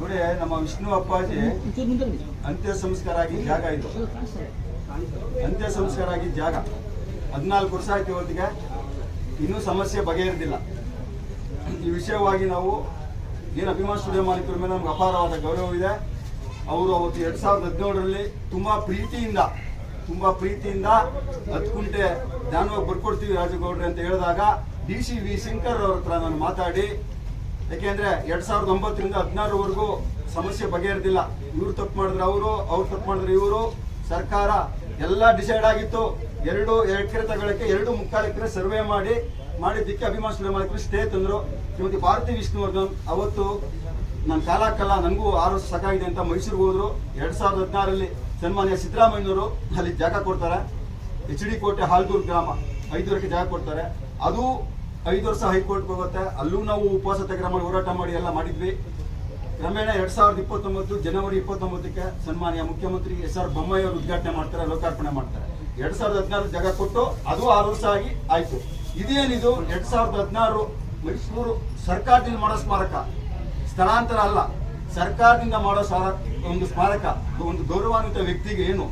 ನೋಡಿ, ನಮ್ಮ ವಿಷ್ಣು ಅಪ್ಪಾಜಿ ಅಂತ್ಯ ಸಂಸ್ಕಾರ ಆಗಿ ಜಾಗ ಇದು. ಅಂತ್ಯ ಸಂಸ್ಕಾರ ಆಗಿ ಜಾಗ 14 ವರ್ಷ ಆಯ್ತು. ಇವತ್ತಿಗೆ ಇನ್ನೂ ಸಮಸ್ಯೆ ಬಗೆಹರಿದಿಲ್ಲ. ಈ ವಿಷಯವಾಗಿ ನಾವು ಏನು ಅಭಿಮಾನ್ ಸ್ಟುಡಿಯೋ ಮಾಲೀಕರ ಮೇಲೆ ನಮ್ಗೆ ಅಪಾರವಾದ ಗೌರವ ಇದೆ. ಅವರು ಅವತ್ತು 2017ರಲ್ಲಿ ತುಂಬಾ ಪ್ರೀತಿಯಿಂದ 10 ಕುಂಟೆ ದಾನವಾಗಿ ಬರ್ಕೊಡ್ತೀವಿ ರಾಜಗೌಡ್ರೆ ಅಂತ ಹೇಳಿದಾಗ DC ಶಂಕರ್ ಅವ್ರ ಹತ್ರ ನಾನು ಮಾತಾಡಿ, ಯಾಕೆಂದ್ರೆ 2009ರಿಂದ 2016ವರೆಗೂ ಸಮಸ್ಯೆ ಬಗೆಹರಿದಿಲ್ಲ. ಇವ್ರು ತಪ್ಪು ಮಾಡಿದ್ರೆ ಅವ್ರು ತಪ್ಪು ಮಾಡಿದ್ರೆ ಇವರು. ಸರ್ಕಾರ ಎಲ್ಲ ಡಿಸೈಡ್ ಆಗಿತ್ತು. 2 ಎಕರೆ ತಗೊಳಕ್ಕೆ 2.25 ಎಕರೆ ಸರ್ವೆ ಮಾಡಿದ್ದಕ್ಕೆ ಅಭಿಮಾನ್ ಸ್ಟುಡಿಯೋ ಮಾಲೀಕರು ಸ್ಟೇ ತಂದ್ರು. ಶ್ರೀಮತಿ ಭಾರತಿ ವಿಷ್ಣುವರ್ಧನ್ ಅವತ್ತು ನನ್ನ ಕಾಲಕ್ಕಲ್ಲ, ನನಗೂ 6 ವರ್ಷ ಸಾಕಾಗಿದೆ ಅಂತ ಮೈಸೂರಿಗೆ ಹೋದ್ರು. 2016ರಲ್ಲಿ ಸನ್ಮಾನ್ಯ ಸಿದ್ದರಾಮಯ್ಯನವರು ಅಲ್ಲಿ ಜಾಗ ಕೊಡ್ತಾರೆ. HD ಕೋಟೆ ಹಾಲ್ದೂರು ಗ್ರಾಮ 5 ಎಕರೆ ಜಾಗ ಕೊಡ್ತಾರೆ. ಅದು 5 ವರ್ಷ ಹೈಕೋರ್ಟ್ಗೆ ಹೋಗುತ್ತೆ. ಅಲ್ಲೂ ನಾವು ಉಪವಾಸ ಸತ್ಯಾಗ್ರಹ ಮಾಡಿ ಹೋರಾಟ ಮಾಡಿ ಎಲ್ಲ ಮಾಡಿದ್ವಿ. ಕ್ರಮೇಣ 2029 ಜನವರಿ 29ಕ್ಕೆ ಸನ್ಮಾನ್ಯ ಮುಖ್ಯಮಂತ್ರಿ SR ಬೊಮ್ಮಾಯಿ ಅವರು ಉದ್ಘಾಟನೆ ಮಾಡ್ತಾರೆ, ಲೋಕಾರ್ಪಣೆ ಮಾಡ್ತಾರೆ. 2016 ಜಾಗ ಕೊಟ್ಟು ಅದು 6 ವರ್ಷ ಆಯ್ತು. ಇದೇನಿದು 2016 ಮೈಸೂರು ಸರ್ಕಾರದಿಂದ ಮಾಡೋ ಸ್ಮಾರಕ, ಸ್ಥಳಾಂತರ ಅಲ್ಲ, ಸರ್ಕಾರದಿಂದ ಮಾಡೋ ಒಂದು ಸ್ಮಾರಕ. ಒಂದು ಗೌರವಾನ್ವಿತ ವ್ಯಕ್ತಿಗೆ ಏನು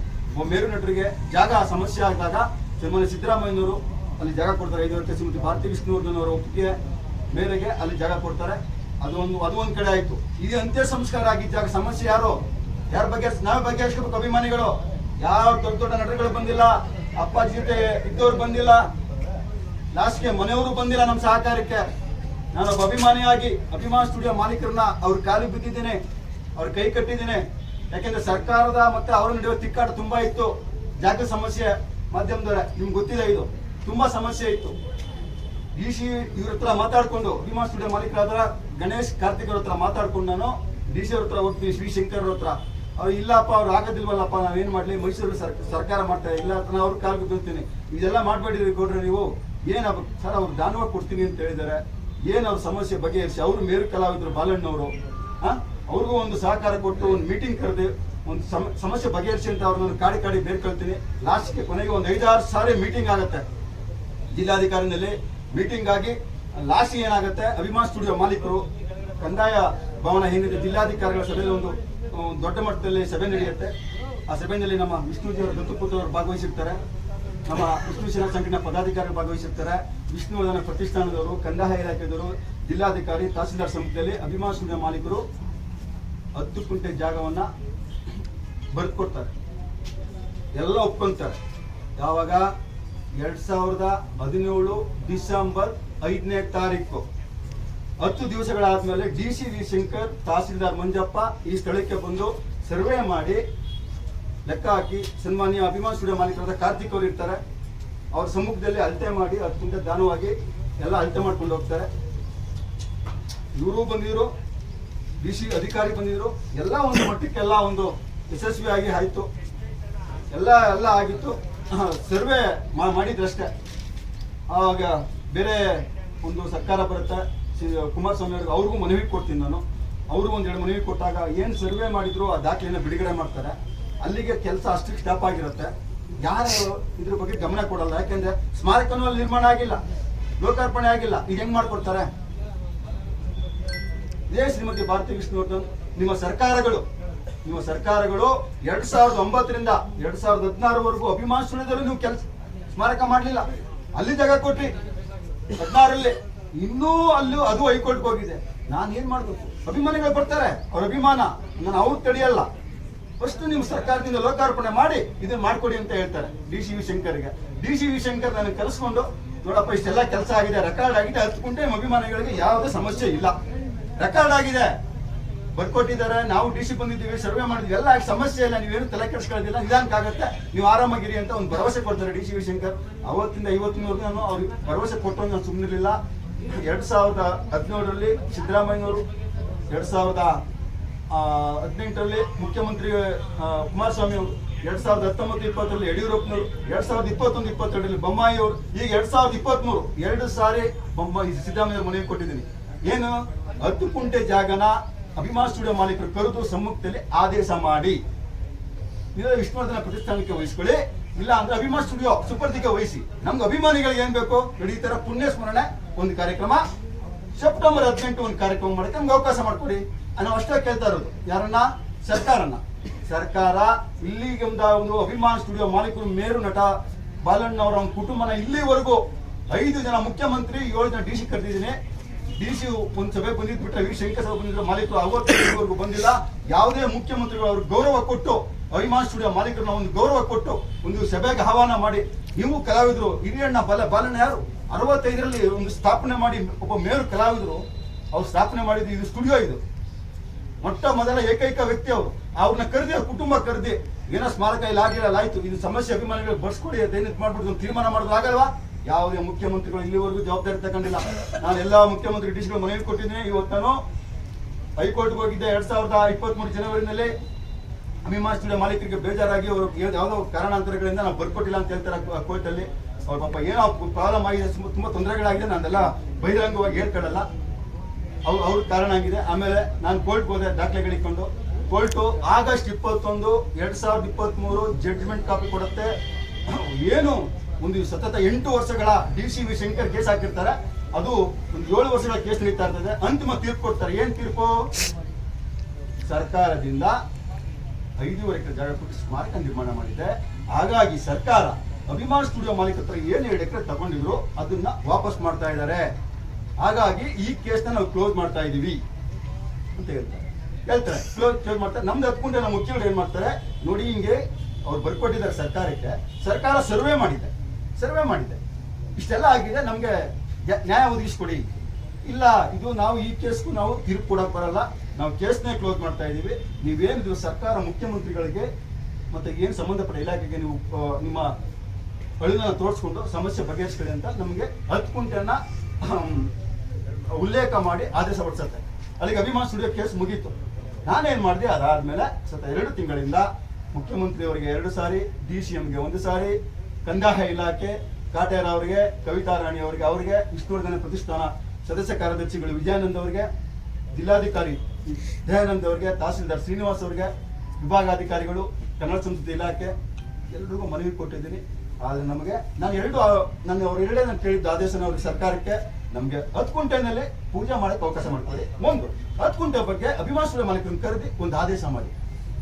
ಮೇರು ನಟರಿಗೆ ಜಾಗ ಸಮಸ್ಯೆ ಆದಾಗ ಸನ್ಮಾನ್ಯ ಸಿದ್ದರಾಮಯ್ಯನವರು ಅಲ್ಲಿ ಜಾಗ ಕೊಡ್ತಾರೆ. 5 ಎಕರೆ. ಶ್ರೀಮತಿ ಭಾರತಿ ವಿಷ್ಣುವರ್ಧನ್ ಅವರ ಒಪ್ಪಿಗೆ ಮೇರೆಗೆ ಅಲ್ಲಿ ಜಾಗ ಕೊಡ್ತಾರೆ. ಅದು ಒಂದು ಕಡೆ ಆಯ್ತು. ಇದು ಅಂತ್ಯ ಸಂಸ್ಕಾರ ಆಗಿದ್ದಾಗ ಸಮಸ್ಯೆ ಯಾರ ಬಗ್ಗೆ ನಾವೇ ಬಗೆಹರಿಸಬೇಕು. ಅಭಿಮಾನಿಗಳು ಯಾವ ದೊಡ್ಡ ನಟರುಗಳು ಬಂದಿಲ್ಲ, ಅಪ್ಪಾಜಿ ಜೊತೆ ಇದ್ದವ್ರು ಬಂದಿಲ್ಲ, ಲಾಸ್ಟ್ಗೆ ಮನೆಯವರು ಬಂದಿಲ್ಲ ನಮ್ಮ ಸಹಕಾರಕ್ಕೆ. ನಾನೊಬ್ಬ ಅಭಿಮಾನಿಯಾಗಿ ಅಭಿಮಾನ್ ಸ್ಟುಡಿಯೋ ಮಾಲೀಕರನ್ನ ಅವ್ರ ಕಾಲು ಬಿದ್ದಿದ್ದೇನೆ, ಅವ್ರ ಕೈ ಕಟ್ಟಿದ್ದೇನೆ. ಯಾಕೆಂದ್ರೆ ಸರ್ಕಾರದ ಮತ್ತೆ ಅವ್ರ ನಡೆಯುವ ತಿಕ್ಕಾಟ ತುಂಬಾ ಇತ್ತು. ಜಾಗ ಸಮಸ್ಯೆ ಮಾಧ್ಯಮದವರೇ ನಿಮ್ಗೆ ಗೊತ್ತಿದೆ, ಇದು ತುಂಬಾ ಸಮಸ್ಯೆ ಇತ್ತು. DC ಇವ್ರ ಹತ್ರ ಮಾತಾಡ್ಕೊಂಡು ಅಭಿಮಾನ್ ಸ್ಟುಡಿಯೋ ಮಾಲೀಕರಾದ ಗಣೇಶ್ ಕಾರ್ತಿಕ್ ಅವ್ರ ಹತ್ರ ಮಾತಾಡ್ಕೊಂಡು ನಾನು DC ಅವ್ರ ಹತ್ರ ಹೋಗ್ತೀನಿ, ಶ್ರೀ ಶಂಕರ್ ಅವ್ರ ಹತ್ರ. ಅವ್ರು ಇಲ್ಲಪ್ಪ, ಅವ್ರು ಆಗೋದಿಲ್ವಲ್ಲಪ್ಪ, ನಾವೇನ್ ಮಾಡ್ಲಿ, ಮೈಸೂರು ಸರ್ಕಾರ ಮಾಡ್ತಾರೆ ಇಲ್ಲ ಅಂತ ಅವ್ರ ಕಾಲ್ ಬಿಡ್ತೀನಿ. ಇದೆಲ್ಲ ಮಾಡ್ಬೇಡಿರಿ ಕೊಡ್ರಿ ನೀವು. ಏನಾಗ ಸರ್, ಅವ್ರು ದಾನವಾಗಿ ಕೊಡ್ತೀನಿ ಅಂತ ಹೇಳಿದ್ದಾರೆ. ಏನ್ ಅವ್ರ ಸಮಸ್ಯೆ ಬಗೆಹರಿಸಿ, ಅವ್ರು ಮೇರು ಕಲಾವಿದರು ಬಾಲಣ್ಣವರು, ಅವ್ರಿಗೂ ಒಂದು ಸಹಕಾರ ಕೊಟ್ಟು ಒಂದು ಮೀಟಿಂಗ್ ಕರೆದು ಒಂದು ಸಮಸ್ಯೆ ಬಗೆಹರಿಸಿ ಅಂತ ಅವ್ರನ್ನ ಕಾಡಿ ಬೇರ್ಕೊಳ್ತೀನಿ. ಲಾಸ್ಟ್ಗೆ ಕೊನೆಗೆ ಒಂದು 5-6 ಸಾರಿ ಮೀಟಿಂಗ್ ಆಗುತ್ತೆ ಜಿಲ್ಲಾಧಿಕಾರಿನಲ್ಲಿ. ಮೀಟಿಂಗ್ ಆಗಿ ಲಾಸ್ಟ್ ಏನಾಗುತ್ತೆ, ಅಭಿಮಾನ್ ಸ್ಟುಡಿಯೋ ಮಾಲೀಕರು ಕಂದಾಯ ಭವನ ಏನಿದೆ ಜಿಲ್ಲಾಧಿಕಾರಿಗಳ ಸಭೆಯಲ್ಲಿ ಒಂದು ದೊಡ್ಡ ಮಟ್ಟದಲ್ಲಿ ಸಭೆ ನಡೆಯುತ್ತೆ. ಆ ಸಭೆಯಲ್ಲಿ ನಮ್ಮ ವಿಷ್ಣುಜಿಯವರ ದತ್ತುಪುತ್ರವರು ಭಾಗವಹಿಸಿರ್ತಾರೆ, ನಮ್ಮ ವಿಷ್ಣು ಸೇನಾ ಸಂಘಟನಾ ಪದಾಧಿಕಾರಿಗಳು ಭಾಗವಹಿಸಿರ್ತಾರೆ, ವಿಷ್ಣುವರ್ಧನ ಪ್ರತಿಷ್ಠಾನದವರು, ಕಂದಾಯ ಇಲಾಖೆದವರು, ಜಿಲ್ಲಾಧಿಕಾರಿ, ತಹಸೀಲ್ದಾರ್ ಸಮಿತಿಯಲ್ಲಿ ಅಭಿಮಾನ್ ಸ್ಟುಡಿಯೋ ಮಾಲೀಕರು 10 ಕುಂಟೆ ಜಾಗವನ್ನ ಬರ್ಕೊಡ್ತಾರೆ. ಎಲ್ಲ ಒಪ್ಕೊಂತಾರೆ. ಯಾವಾಗ 2017 ಡಿಸೆಂಬರ್ 5ನೇ ತಾರೀಕು 10 ದಿವಸಗಳಾದ್ಮೇಲೆ DC ಶಂಕರ್, ತಹಸೀಲ್ದಾರ್ ಮಂಜಪ್ಪ ಈ ಸ್ಥಳಕ್ಕೆ ಬಂದು ಸರ್ವೆ ಮಾಡಿ ಲೆಕ್ಕ ಹಾಕಿ ಸನ್ಮಾನ್ಯ ಅಭಿಮಾನ್ ಸ್ಟುಡಿಯೋ ಮಾಲೀಕರಾದ ಕಾರ್ತಿಕ್ ಅವರು ಇರ್ತಾರೆ. ಅವ್ರ ಸಮ್ಮುಖದಲ್ಲಿ ಅಳತೆ ಮಾಡಿ 10 ಕುಂಟೆ ದಾನವಾಗಿ ಎಲ್ಲ ಅಳತೆ ಮಾಡ್ಕೊಂಡು ಹೋಗ್ತಾರೆ. ಇವರು ಬಂದಿದ್ರು, DC ಅಧಿಕಾರಿ ಬಂದಿದ್ರು. ಎಲ್ಲ ಒಂದು ಮಟ್ಟಕ್ಕೆಲ್ಲ ಒಂದು ಯಶಸ್ವಿಯಾಗಿ ಆಯ್ತು. ಎಲ್ಲ ಆಗಿತ್ತು. ಸರ್ವೆ ಮಾಡಿದ್ರಷ್ಟೇ. ಆವಾಗ ಬೇರೆ ಒಂದು ಸರ್ಕಾರ ಬರುತ್ತೆ, ಕುಮಾರಸ್ವಾಮಿ ಅವ್ರಿಗೆ, ಅವ್ರಿಗೂ ಮನವಿ ಕೊಡ್ತೀನಿ ನಾನು. ಅವರು 1-2 ಮನವಿ ಕೊಟ್ಟಾಗ ಏನು ಸರ್ವೆ ಮಾಡಿದ್ರು ಆ ದಾಖಲೆಯನ್ನು ಬಿಡುಗಡೆ ಮಾಡ್ತಾರೆ. ಅಲ್ಲಿಗೆ ಕೆಲಸ ಅಷ್ಟಕ್ಕೆ ಸ್ಟಾಪ್ ಆಗಿರುತ್ತೆ. ಯಾರು ಇದ್ರ ಬಗ್ಗೆ ಗಮನ ಕೊಡಲ್ಲ. ಯಾಕೆಂದ್ರೆ ಸ್ಮಾರಕನೂ ಅಲ್ಲಿ ನಿರ್ಮಾಣ ಆಗಿಲ್ಲ, ಲೋಕಾರ್ಪಣೆ ಆಗಿಲ್ಲ. ಈಗ ಹೆಂಗ್ ಮಾಡ್ಕೊಡ್ತಾರೆ? ಇದೇ ಶ್ರೀಮತಿ ಭಾರತಿ ವಿಷ್ಣುವರ್ಧನ್, ನಿಮ್ಮ ಸರ್ಕಾರಗಳು 2009ರಿಂದ 2016ವರೆಗೂ ಅಭಿಮಾನ್ ಸ್ಟುಡಿಯೋದಲ್ಲಿ ನೀವು ಕೆಲಸ ಸ್ಮಾರಕ ಮಾಡಲಿಲ್ಲ. ಅಲ್ಲಿ ಜಾಗ ಕೊಟ್ರಿ 16ರಲ್ಲಿ. ಇನ್ನೂ ಅದು ಹೈಕೋರ್ಟ್ಗೆ ಹೋಗಿದೆ. ನಾನು ಏನ್ ಮಾಡ್ಬೇಕು? ಅಭಿಮಾನಿಗಳು ಬರ್ತಾರೆ, ಅವ್ರ ಅಭಿಮಾನ, ನಾನು ಅವ್ರು ತಡೆಯಲ್ಲ. ಫಸ್ಟ್ ನಿಮ್ಮ ಸರ್ಕಾರದಿಂದ ಲೋಕಾರ್ಪಣೆ ಮಾಡಿ ಇದನ್ನ ಮಾಡ್ಕೊಡಿ ಅಂತ ಹೇಳ್ತಾರೆ DC ಶಂಕರ್ಗೆ. DC ಶಂಕರ್ ನನಗೆ ಕರೆಸ್ಕೊಂಡು, ನೋಡಪ್ಪ ಇಷ್ಟೆಲ್ಲ ಕೆಲಸ ಆಗಿದೆ, ರೆಕಾರ್ಡ್ ಆಗಿದೆ, 10 ಕುಂಟೆ ಅಭಿಮಾನಿಗಳಿಗೆ ಯಾವುದೇ ಸಮಸ್ಯೆ ಇಲ್ಲ, ರೆಕಾರ್ಡ್ ಆಗಿದೆ, ಬರ್ಕೊಟ್ಟಿದ್ದಾರೆ, ನಾವು DC ಬಂದಿದ್ದೀವಿ, ಸರ್ವೆ ಮಾಡಿದ್ವಿ, ಎಲ್ಲ ಸಮಸ್ಯೆ ಇಲ್ಲ, ನೀವೇನು ತಲೆ ಕೆಡಿಸ್ಕೊಳ್ಳೋದಿಲ್ಲ, ನಿಧಾನಕ್ಕಾಗತ್ತೆ, ನೀವು ಆರಾಮಾಗಿರಿ ಅಂತ ಒಂದು ಭರವಸೆ ಕೊಡ್ತಾರೆ DC ಶಂಕರ್. ಅವತ್ತಿಂದ ಇವತ್ತಿನವರೆಗೂ ನಾನು ಅವ್ರಿಗೆ ಭರವಸೆ ಕೊಟ್ಟು ನಾನು ಸುಮ್ಮನಿರಲಿಲ್ಲ. 2017ರಲ್ಲಿ ಸಿದ್ದರಾಮಯ್ಯನವರು, 2018ರಲ್ಲಿ ಮುಖ್ಯಮಂತ್ರಿ ಕುಮಾರಸ್ವಾಮಿ ಅವರು, 2019-20ರಲ್ಲಿ ಯಡಿಯೂರಪ್ಪನವರು, 2021-22ರಲ್ಲಿ ಬೊಮ್ಮಾಯಿ ಅವರು, ಈಗ 2023 2 ಸಾರಿ ಸಿದ್ದರಾಮಯ್ಯ ಮನವಿ ಕೊಟ್ಟಿದ್ದೀನಿ. ಏನು 10 ಕುಂಟೆ ಜಾಗನ ಅಭಿಮಾನ್ ಸ್ಟುಡಿಯೋ ಮಾಲೀಕರು ಕರೆದು ಸಮ್ಮುಖದಲ್ಲಿ ಆದೇಶ ಮಾಡಿ ವಿಷ್ಣುವರ್ಧನ ಪ್ರತಿಷ್ಠಾನಕ್ಕೆ ವಹಿಸ್ಕೊಳ್ಳಿ, ಇಲ್ಲ ಅಂದ್ರೆ ಅಭಿಮಾನ್ ಸ್ಟುಡಿಯೋ ಸುಪರ್ದಿಗೆ ವಹಿಸಿ. ನಮ್ಗೆ ಅಭಿಮಾನಿಗಳಿಗೆ ಏನ್ ಬೇಕು ನೋಡಿ, ಈ ತರ ಪುಣ್ಯ ಸ್ಮರಣೆ ಒಂದು ಕಾರ್ಯಕ್ರಮ, ಸೆಪ್ಟೆಂಬರ್ 18 ಒಂದು ಕಾರ್ಯಕ್ರಮ ಮಾಡಕ್ಕೆ ನಮ್ಗೆ ಅವಕಾಶ ಮಾಡ್ಕೊಡಿ. ನಾವು ಅಷ್ಟೇ ಕೇಳ್ತಾ ಇರೋದು. ಯಾರನ್ನ? ಸರ್ಕಾರನ. ಸರ್ಕಾರ ಇಲ್ಲಿಗೆ ಒಂದು ಅಭಿಮಾನ ಸ್ಟುಡಿಯೋ ಮಾಲೀಕರು, ಮೇರು ನಟ ಬಾಲಣ್ಣ ಅವರ ಒಂದು ಕುಟುಂಬನ ಇಲ್ಲಿವರೆಗೂ 5 ಜನ ಮುಖ್ಯಮಂತ್ರಿ, 7 ಜನ ಡಿ ಸಿ ಕರೆದಿದ್ದೀನಿ. ಡಿ ಸಿ ಒಂದು ಸಭೆ ಬಂದಿದ್ ಬಿಟ್ರೆ ವಿ ಶಂಕರ್ ಸಭೆ ಬಂದಿದ್ರೆ ಮಾಲೀಕರು 65ವರೆಗೂ ಬಂದಿಲ್ಲ. ಯಾವುದೇ ಮುಖ್ಯಮಂತ್ರಿಗಳು ಅವ್ರಿಗೆ ಗೌರವ ಕೊಟ್ಟು, ಅಭಿಮಾನ ಸ್ಟುಡಿಯೋ ಮಾಲೀಕರನ್ನ ಒಂದು ಗೌರವ ಕೊಟ್ಟು ಒಂದು ಸಭೆಗೆ ಆಹ್ವಾನ ಮಾಡಿ, ನೀವು ಕಲಾವಿದರು ಹಿರಿಯಣ್ಣ ಬಾಲಣ್ಣ ಯಾರು 65ರಲ್ಲಿ ಒಂದು ಸ್ಥಾಪನೆ ಮಾಡಿ, ಒಬ್ಬ ಮೇರು ಕಲಾವಿದರು ಅವ್ರು ಸ್ಥಾಪನೆ ಮಾಡಿದ್ದು ಇದು ಸ್ಟುಡಿಯೋ. ಇದು ಮೊಟ್ಟ ಮೊದಲ ಏಕೈಕ ವ್ಯಕ್ತಿ ಅವರು. ಅವ್ರನ್ನ ಕರೆದಿ, ಅವ್ರ ಕುಟುಂಬ ಕರೆದಿ, ಏನೋ ಸ್ಮಾರಕ ಇಲ್ಲ ಆಗಿರಲ್ಲ, ಆಯ್ತು ಇದು ಸಮಸ್ಯೆ ಅಭಿಮಾನಿಗಳು ಬರ್ಸ್ಕೊಡಿ ಅದೇನಿತ್ ಮಾಡ್ಬಿಟ್ಟು ತೀರ್ಮಾನ ಮಾಡೋದು ಆಗಲ್ವಾ? ಯಾವುದೇ ಮುಖ್ಯಮಂತ್ರಿಗಳು ಇಲ್ಲಿವರೆಗೂ ಜವಾಬ್ದಾರಿ ತಗೊಂಡಿಲ್ಲ. ನಾನು ಎಲ್ಲಾ ಮುಖ್ಯಮಂತ್ರಿ ಡಿಸಿಗಳು ಮನವಿ ಕೊಟ್ಟಿದ್ದೀನಿ. ಇವತ್ತು ನಾನು ಹೈಕೋರ್ಟ್ಗೆ ಹೋಗಿದ್ದೆ 2023 ಜನವರಿನಲ್ಲಿ. ಅಭಿಮಾನ ಸ್ಟುಡಿಯೋ ಮಾಲೀಕರಿಗೆ ಬೇಜಾರಾಗಿ ಅವರು ಯಾವುದೋ ಕಾರಣಾಂತರಗಳಿಂದ ನಾವು ಬರ್ಕೊಟ್ಟಿಲ್ಲ ಅಂತ ಹೇಳ್ತಾರೆ ಕೋರ್ಟ್ ಅಲ್ಲಿ. ಅವ್ರ ಪಾಪ ಏನೋ ಪ್ರಾಬ್ಲಮ್ ಆಗಿದೆ, ತುಂಬಾ ತೊಂದರೆಗಳಾಗಿದೆ, ನಾನೆಲ್ಲ ಬಹಿರಂಗವಾಗಿ ಹೇಳ್ಕೊಳ್ಳಲ್ಲ, ಅವ್ರ ಕಾರಣ ಆಗಿದೆ. ಆಮೇಲೆ ನಾನು ಕೋರ್ಟ್ಗೆ ಹೋದೆ ದಾಖಲೆಗಳಿಕೊಂಡು. ಕೋರ್ಟು ಆಗಸ್ಟ್ 21, 2023 ಜಡ್ಜ್ಮೆಂಟ್ ಕಾಪಿ ಕೊಡುತ್ತೆ. ಏನು ಒಂದು ಸತತ 8 ವರ್ಷಗಳ ಡಿ.ಸಿ. ವಿ. ಶಂಕರ್ ಕೇಸ್ ಹಾಕಿರ್ತಾರೆ, ಅದು ಒಂದು 7 ವರ್ಷಗಳ ಕೇಸ್ ನಡೀತಾ ಇರ್ತದೆ. ಅಂತಿಮ ತೀರ್ಪು ಕೊಡ್ತಾರೆ. ಏನ್ ತೀರ್ಪು? ಸರ್ಕಾರದಿಂದ 5.5 ಎಕರೆ ಜಾಗ ಕೊಟ್ಟು ಸ್ಮಾರಕ ನಿರ್ಮಾಣ ಮಾಡಿದೆ. ಹಾಗಾಗಿ ಸರ್ಕಾರ ಅಭಿಮಾನ ಸ್ಟುಡಿಯೋ ಮಾಲೀಕರ ಹತ್ರ 7 ಎಕರೆ ತಗೊಂಡಿದ್ರು, ಅದನ್ನ ವಾಪಸ್ ಮಾಡ್ತಾ ಇದ್ದಾರೆ. ಹಾಗಾಗಿ ಈ ಕೇಸ್ನ ನಾವು ಕ್ಲೋಸ್ ಮಾಡ್ತಾ ಇದೀವಿ ಅಂತ ಹೇಳ್ತಾರೆ. ಕ್ಲೋಸ್ ಮಾಡ್ತಾರೆ. ನಮ್ದು ಹತ್ಕೊಂಡೆ ನಮ್ಮ ಮುಖ್ಯಮಂತ್ರಿ ಏನ್ ಮಾಡ್ತಾರೆ ನೋಡಿ, ಹಿಂಗೆ ಅವ್ರು ಬರ್ಕೊಟ್ಟಿದ್ದಾರೆ ಸರ್ಕಾರಕ್ಕೆ. ಸರ್ಕಾರ ಸರ್ವೆ ಮಾಡಿದೆ, ಇಷ್ಟೆಲ್ಲ ಆಗಿದೆ, ನಮ್ಗೆ ನ್ಯಾಯ ಒದಗಿಸ್ಕೊಡಿ. ಇಲ್ಲ, ಇದು ನಾವು ಈ ಕೇಸ್ಗೂ ನಾವು ತೀರ್ಪು ಕೊಡಕ್ ಬರಲ್ಲ, ನಾವು ಕೇಸ್ನೇ ಕ್ಲೋಸ್ ಮಾಡ್ತಾ ಇದೀವಿ. ನೀವೇನಿದ್ರು ಸರ್ಕಾರ ಮುಖ್ಯಮಂತ್ರಿಗಳಿಗೆ ಮತ್ತೆ ಏನು ಸಂಬಂಧಪಟ್ಟ ಇಲಾಖೆಗೆ ನೀವು ನಿಮ್ಮ ಅಳಿನ ತೋರಿಸ್ಕೊಂಡು ಸಮಸ್ಯೆ ಬಗೆಹರಿಸ್ಕೊಳ್ಳಿ ಅಂತ ನಮಗೆ 10 ಕುಂಟೆಯನ್ನ ಉಲ್ಲೇಖ ಮಾಡಿ ಆದೇಶ ಹೊರಡಿಸುತ್ತೆ. ಅಲ್ಲಿಗೆ ಅಭಿಮಾನ ಸ್ಟುಡಿಯೋ ಕೇಸ್ ಮುಗೀತು. ನಾನೇನ್ ಮಾಡಿದೆ, ಅದಾದ್ಮೇಲೆ 2 ತಿಂಗಳಿಂದ ಮುಖ್ಯಮಂತ್ರಿಯವರಿಗೆ 2 ಸಾರಿ, ಡಿ.ಸಿ.ಎಂ.ಗೆ 1 ಸಾರಿ, ಕಂದಾಯ ಇಲಾಖೆ ಕಾಟೇರ ಅವರಿಗೆ, ಕವಿತಾ ರಾಣಿ ಅವರಿಗೆ, ಅವರಿಗೆ ವಿಷ್ಣುವರ್ಧನ ಪ್ರತಿಷ್ಠಾನ ಸದಸ್ಯ ಕಾರ್ಯದರ್ಶಿಗಳು ವಿಜಯಾನಂದ್ ಅವರಿಗೆ, ಜಿಲ್ಲಾಧಿಕಾರಿ ದಯಾನಂದ್ ಅವರಿಗೆ, ತಹಸೀಲ್ದಾರ್ ಶ್ರೀನಿವಾಸ್ ಅವರಿಗೆ, ವಿಭಾಗಾಧಿಕಾರಿಗಳು, ಕನ್ನಡ ಸಂಸ್ಕೃತಿ ಇಲಾಖೆ ಎಲ್ರಿಗೂ ಮನವಿ ಕೊಟ್ಟಿದ್ದೀನಿ. ಆದ್ರೆ ನಮಗೆ ಅವ್ರು ಎರಡೇ ನಾನು ಕೇಳಿದ್ದು ಆದೇಶನ ಅವ್ರಿಗೆ ಸರ್ಕಾರಕ್ಕೆ, ನಮ್ಗೆ 10 ಕುಂಟೆನಲ್ಲಿ ಪೂಜೆ ಮಾಡಕ್ಕೆ ಅವಕಾಶ ಮಾಡ್ಕೊಳ್ಳಿ. 10 ಕುಂಟೆ ಬಗ್ಗೆ ಅಭಿಮಾನ ಸ್ಟುಡಿಯೋ ಮಾಲೀಕರನ್ನು ಕರೆದಿ ಒಂದು ಆದೇಶ ಮಾಡಿ.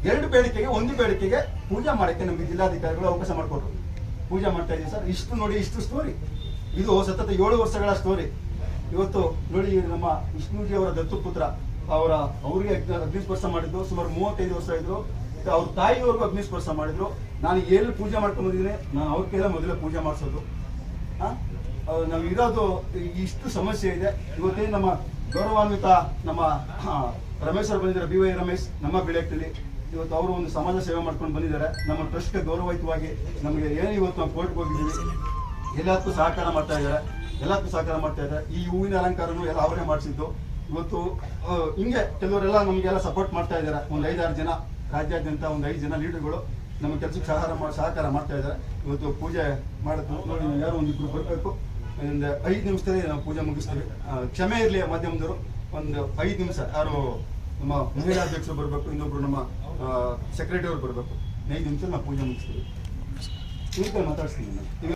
2 ಬೇಡಿಕೆಗೆ 1 ಬೇಡಿಕೆಗೆ ಪೂಜೆ ಮಾಡಕ್ಕೆ ನಮಗೆ ಜಿಲ್ಲಾಧಿಕಾರಿಗಳು ಅವಕಾಶ ಮಾಡಿಕೊಟ್ರು. ಪೂಜೆ ಮಾಡ್ತಾ ಇದ್ದೀವಿ ಸರ್. ಇಷ್ಟು ನೋಡಿ, ಇಷ್ಟು ಸ್ಟೋರಿ. ಇದು ಸತತ 7 ವರ್ಷಗಳ ಸ್ಟೋರಿ. ಇವತ್ತು ನೋಡಿ, ನಮ್ಮ ವಿಷ್ಣುಜಿ ಅವರ ದತ್ತು ಪುತ್ರ ಅವ್ರಿಗೆ ಅಗ್ನಿಸ್ಪರ್ಶ ಮಾಡಿದ್ದು ಸುಮಾರು 35 ವರ್ಷ ಇದ್ರು. ಅವ್ರ ತಾಯಿಯವ್ರಿಗೂ ಅಗ್ನಿಸ್ಪರ್ಶ ಮಾಡಿದ್ರು. ನಾನು ಎಲ್ಲಿ ಪೂಜೆ ಮಾಡ್ಕೊಂಡು ಬಂದಿದ್ದೀನಿ, ನಾನು ಅವ್ರ ಕೈಲ ಮೊದಲೇ ಪೂಜೆ ಮಾಡಿಸೋದು. ನಾವು ಇರೋದು ಇಷ್ಟು ಸಮಸ್ಯೆ ಇದೆ. ಇವತ್ತೇನು ನಮ್ಮ ಗೌರವಾನ್ವಿತ ನಮ್ಮ ರಮೇಶ್ ಅವರು ಬಂದಿದ್ದಾರೆ, BY ರಮೇಶ್, ನಮ್ಮ ಬಿಳೆಕ್ಟಲ್ಲಿ ಇವತ್ತು ಅವರು ಒಂದು ಸಮಾಜ ಸೇವೆ ಮಾಡ್ಕೊಂಡು ಬಂದಿದ್ದಾರೆ. ನಮ್ಮ ಟ್ರಸ್ಟ್ಗೆ ಗೌರವಯುತವಾಗಿ ನಮಗೆ ಏನು ಇವತ್ತು ನಾವು ಕೋರ್ಟ್ಗೆ ಹೋಗಿದ್ದೀವಿ, ಎಲ್ಲದಕ್ಕೂ ಸಹಕಾರ ಮಾಡ್ತಾ ಇದ್ದಾರೆ. ಈ ಹೂವಿನ ಅಲಂಕಾರನೂ ಎಲ್ಲ ಅವರೇ ಮಾಡಿಸಿದ್ದು. ಇವತ್ತು ಹಿಂಗೆ ಕೆಲವರೆಲ್ಲ ನಮಗೆಲ್ಲ ಸಪೋರ್ಟ್ ಮಾಡ್ತಾ ಇದ್ದಾರೆ. ಒಂದು 5-6 ಜನ ರಾಜ್ಯಾದ್ಯಂತ ಒಂದು 5 ಜನ ಲೀಡರ್ಗಳು ನಮ್ಮ ಕೆಲಸಕ್ಕೆ ಸಹಕಾರ ಮಾಡ್ತಾ ಇದ್ದಾರೆ. ಇವತ್ತು ಪೂಜೆ ಮಾಡೋದು ನೋಡಿ, ಯಾರು ಒಂದಿಬ್ರು ಬರಬೇಕು, ಒಂದು 5 ನಿಮಿಷದಲ್ಲಿ ನಾವು ಪೂಜೆ ಮುಗಿಸ್ತೀವಿ. ಕ್ಷಮೆ ಇರಲಿ ಮಾಧ್ಯಮದವರು, ಒಂದು 5 ನಿಮಿಷ ಯಾರು ನಮ್ಮ ಮಹಿಳಾ ಅಧ್ಯಕ್ಷರು ಬರಬೇಕು, ಇನ್ನೊಬ್ರು ನಮ್ಮ ಸೆಕ್ರೆಟರಿ ಅವರು ಬರಬೇಕು. 5 ನಿಮಿಷ ನಾವು ಪೂಜೆ ಮುಗಿಸ್ತೀವಿ. ಮಾತಾಡ್ತೀನಿ ನಾನು.